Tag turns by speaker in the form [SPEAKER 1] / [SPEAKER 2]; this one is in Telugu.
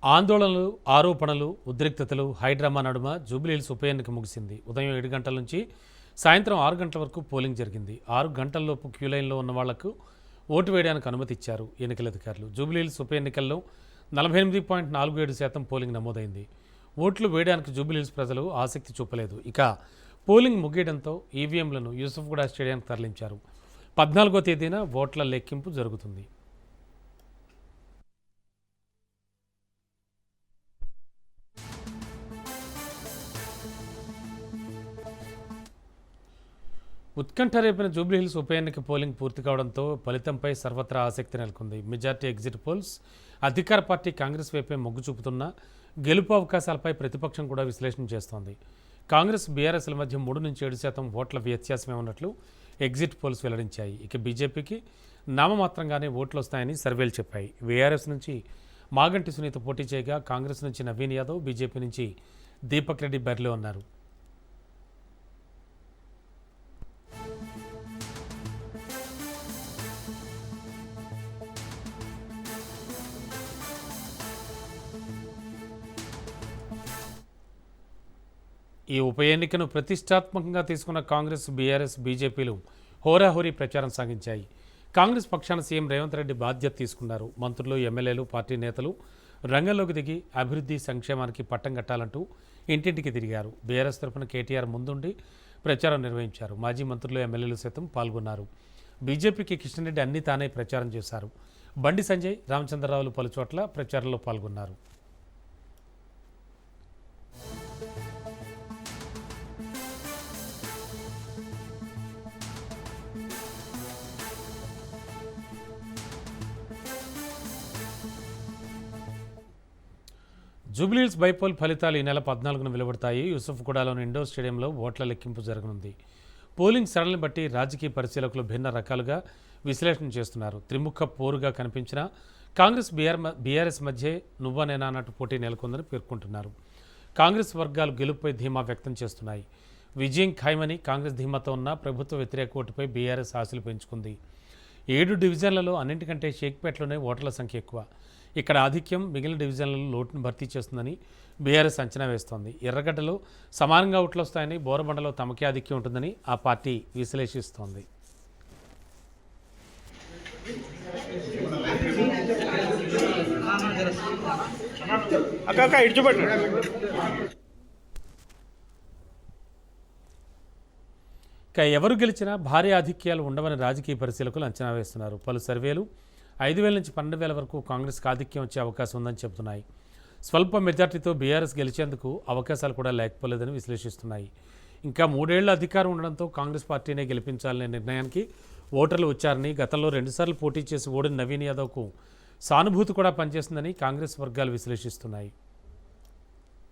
[SPEAKER 1] ఆందోళనలు, ఆరోపణలు, ఉద్రిక్తతలు, హైడ్రామా నడుమ జూబ్లీహిల్స్ ఉప ఎన్నిక ముగిసింది. ఉదయం 7 గంటల నుంచి సాయంత్రం 6 గంటల వరకు పోలింగ్ జరిగింది. 6 గంటల్లోపు క్యూలైన్లో ఉన్న వాళ్లకు ఓటు వేయడానికి అనుమతి ఇచ్చారు ఎన్నికల అధికారులు. జూబ్లీహిల్స్ ఉప ఎన్నికల్లో 48.47% పోలింగ్ నమోదైంది. ఓట్లు వేయడానికి జూబ్లీహిల్స్ ప్రజలు ఆసక్తి చూపలేదు. ఇక పోలింగ్ ముగియడంతో ఈవీఎంలను యూసుఫ్గూడ స్టేడియానికి తరలించారు. 14వ తేదీన ఓట్ల లెక్కింపు జరుగుతుంది. ఉత్కంఠ రేపిన జూబ్లీహిల్స్ ఉప ఎన్నిక పోలింగ్ పూర్తి కావడంతో ఫలితంపై సర్వత్రా ఆసక్తి నెలకొంది. మెజార్టీ ఎగ్జిట్ పోల్స్ అధికార పార్టీ కాంగ్రెస్ వైపే మొగ్గు చూపుతున్న గెలుపు అవకాశాలపై ప్రతిపక్షం కూడా విశ్లేషణ చేస్తోంది. కాంగ్రెస్ బీఆర్ఎస్ల మధ్య 3-7% ఓట్ల వ్యత్యాసమే ఉన్నట్లు ఎగ్జిట్ పోల్స్ వెల్లడించాయి. ఇక బీజేపీకి నామమాత్రంగానే ఓట్లు వస్తాయని సర్వేలు చెప్పాయి. వీఆర్ఎస్ నుంచి మాగంటి సునీత పోటీ చేయగా కాంగ్రెస్ నుంచి నవీన్ యాదవ్, బీజేపీ నుంచి దీపక్ రెడ్డి బరిలో ఉన్నారు. ఈ ఉప ఎన్నికను ప్రతిష్టాత్మకంగా తీసుకున్న కాంగ్రెస్, బీఆర్ఎస్, బీజేపీలు హోరాహోరీ ప్రచారం సాగించాయి. కాంగ్రెస్ పక్షాన సీఎం రేవంత్ రెడ్డి బాధ్యత తీసుకున్నారు. మంత్రులు, ఎమ్మెల్యేలు, పార్టీ నేతలు రంగంలోకి దిగి అభివృద్ధి, సంక్షేమానికి పట్టం కట్టాలంటూ ఇంటింటికి తిరిగారు. బీఆర్ఎస్ తరఫున కేటీఆర్ ముందుండి ప్రచారం నిర్వహించారు. మాజీ మంత్రులు, ఎమ్మెల్యేలు సైతం పాల్గొన్నారు. బీజేపీకి కిషన్ రెడ్డి అన్ని తానే ప్రచారం చేశారు. బండి సంజయ్, రామచంద్రరావులు పలుచోట్ల ప్రచారంలో పాల్గొన్నారు. జూబ్లీహిల్స్ బైపోల్ ఫలితాలు ఈ నెల 14న వెలువడతాయి. యూసుఫ్గూడలోని ఇండోర్ స్టేడియంలో ఓట్ల లెక్కింపు జరగనుంది. పోలింగ్ సరళిని బట్టి రాజకీయ పరిశీలకులు భిన్న రకాలుగా విశ్లేషణ చేస్తున్నారు. త్రిముఖ పోరుగా కనిపించిన కాంగ్రెస్, బీఆర్ఎస్ మధ్య నువ్వా నేనా అన్నట్టు పోటీ నెలకొందని పేర్కొంటున్నారు. కాంగ్రెస్ వర్గాలు గెలుపుపై ధీమా వ్యక్తం చేస్తున్నాయి. విజయం ఖాయమని కాంగ్రెస్ ధీమాతో ఉన్న ప్రభుత్వ వ్యతిరేక ఓటుపై బీఆర్ఎస్ ఆశలు పెంచుకుంది. 7 డివిజన్లలో అన్నింటికంటే షేక్పేటలోనే ఓటర్ల సంఖ్య ఎక్కువ. ఇక్కడ ఆధిక్యం మిగిలిన డివిజన్లలో లోటును భర్తీ చేస్తుందని బీఆర్ఎస్ అంచనా వేస్తోంది. ఎర్రగడ్డలో సమానంగా ఓట్లు వస్తాయని, బోరబండలో తమకే ఆధిక్యం ఉంటుందని ఆ పార్టీ విశ్లేషిస్తోంది. ఇక ఎవరు గెలిచినా భారీ ఆధిక్యాలు ఉండవని రాజకీయ పరిశీలకులు అంచనా వేస్తున్నారు. పలు సర్వేలు 5,000 నుంచి 12,000 వరకు కాంగ్రెస్కి ఆధిక్యం వచ్చే అవకాశం ఉందని చెబుతున్నాయి. స్వల్ప మెజార్టీతో బీఆర్ఎస్ గెలిచేందుకు అవకాశాలు కూడా లేకపోలేదని విశ్లేషిస్తున్నాయి. ఇంకా 3 ఏళ్ల అధికారం ఉండడంతో కాంగ్రెస్ పార్టీనే గెలిపించాలనే నిర్ణయానికి ఓటర్లు వచ్చారని, గతంలో 2 సార్లు పోటీ చేసి ఓడిన నవీన్ యాదవ్కు సానుభూతి కూడా పనిచేస్తుందని కాంగ్రెస్ వర్గాలు విశ్లేషిస్తున్నాయి.